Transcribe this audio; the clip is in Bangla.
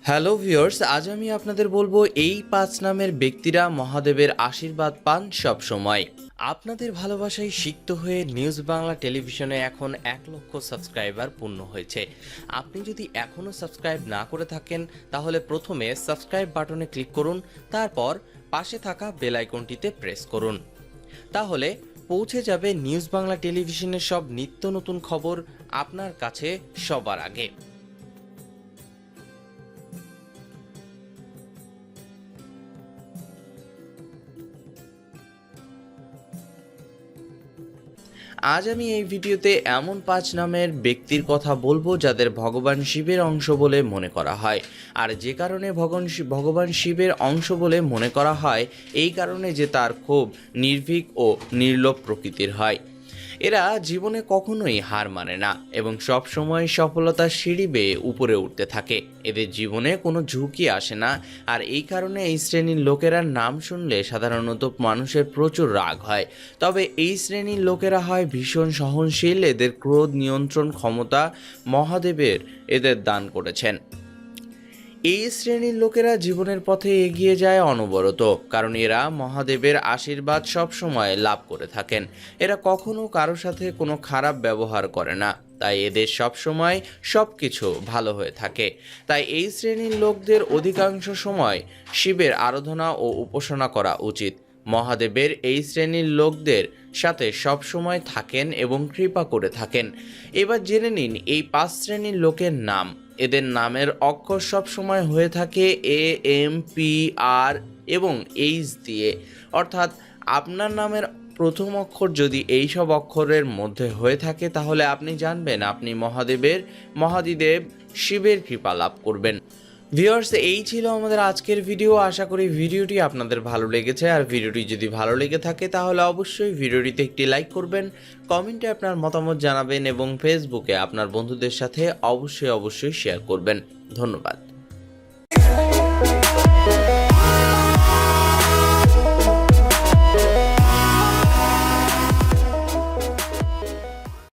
হ্যালো ভিউয়ার্স, আজ আমি আপনাদের বলবো এই 5 নামের ব্যক্তিরা মহাদেবের আশীর্বাদ পান সব সময়। আপনাদের ভালোবাসায় সিক্ত হয়ে নিউজ বাংলা টেলিভিশনে এখন 1 লক্ষ সাবস্ক্রাইবার পূর্ণ হয়েছে। আপনি যদি এখনও সাবস্ক্রাইব না করে থাকেন তাহলে প্রথমে সাবস্ক্রাইব বাটনে ক্লিক করুন, তারপর পাশে থাকা বেল আইকনটিতে প্রেস করুন। তাহলে পৌঁছে যাবে নিউজ বাংলা টেলিভিশনের সব নিত্য নতুন খবর আপনার কাছে সবার আগে। আজ আমি এই ভিডিওতে এমন 5 নামের ব্যক্তির কথা বলবো যাদের ভগবান শিবের অংশ বলে মনে করা হয়। আর যে কারণে ভগবান শিবের অংশ বলে মনে করা হয়, এই কারণে যে তার খুব নির্ভীক ও নির্লোভ প্রকৃতির হয়। এরা জীবনে কখনোই হার মানে না এবং সব সময় সফলতার সিঁড়ি বেয়ে উপরে উঠতে থাকে। এদের জীবনে কোনো ঝুঁকি আসে না, আর এই কারণে এই শ্রেণীর লোকেরা নাম শুনলে সাধারণত মানুষের প্রচুর রাগ হয়। তবে এই শ্রেণীর লোকেরা হয় ভীষণ সহনশীল। এদের ক্রোধ নিয়ন্ত্রণ ক্ষমতা মহাদেবের এদের দান করেছেন। এই শ্রেণীর লোকেরা জীবনের পথে এগিয়ে যায় অনবরত, কারণ এরা মহাদেবের আশীর্বাদ সব সময় লাভ করে থাকেন। এরা কখনো কারো সাথে কোনো খারাপ ব্যবহার করে না, তাই এদের সব সময় সব কিছু ভালো হয়ে থাকে। তাই এই শ্রেণীর লোকদের অধিকাংশ সময় শিবের আরাধনা ও উপাসনা করা উচিত। মহাদেবের এই শ্রেণীর লোকদের সাথে সব সময় থাকেন এবং কৃপা করে থাকেন। এবার জেনে নিন এই 5 শ্রেণীর লোকের নাম। এদের নামের অক্ষর সব সময় হয়ে থাকে এ, এম, পি, আর এবং এইচ দিয়ে। অর্থাৎ আপনার নামের প্রথম অক্ষর যদি এই সব অক্ষরের মধ্যে হয়ে থাকে তাহলে আপনি জানবেন আপনি মহাদেব শিবের কৃপা লাভ করবেন। ভিউয়ার্স, এই ছিল আমাদের আজকের ভিডিও। আশা করি ভিডিওটি আপনাদের ভালো লেগেছে। আর ভিডিওটি যদি ভালো লেগে থাকে তাহলে অবশ্যই ভিডিওটিতে একটি লাইক করবেন, কমেন্টে আপনার মতামত জানাবেন এবং ফেসবুকে আপনার বন্ধুদের সাথে অবশ্যই শেয়ার করবেন। ধন্যবাদ।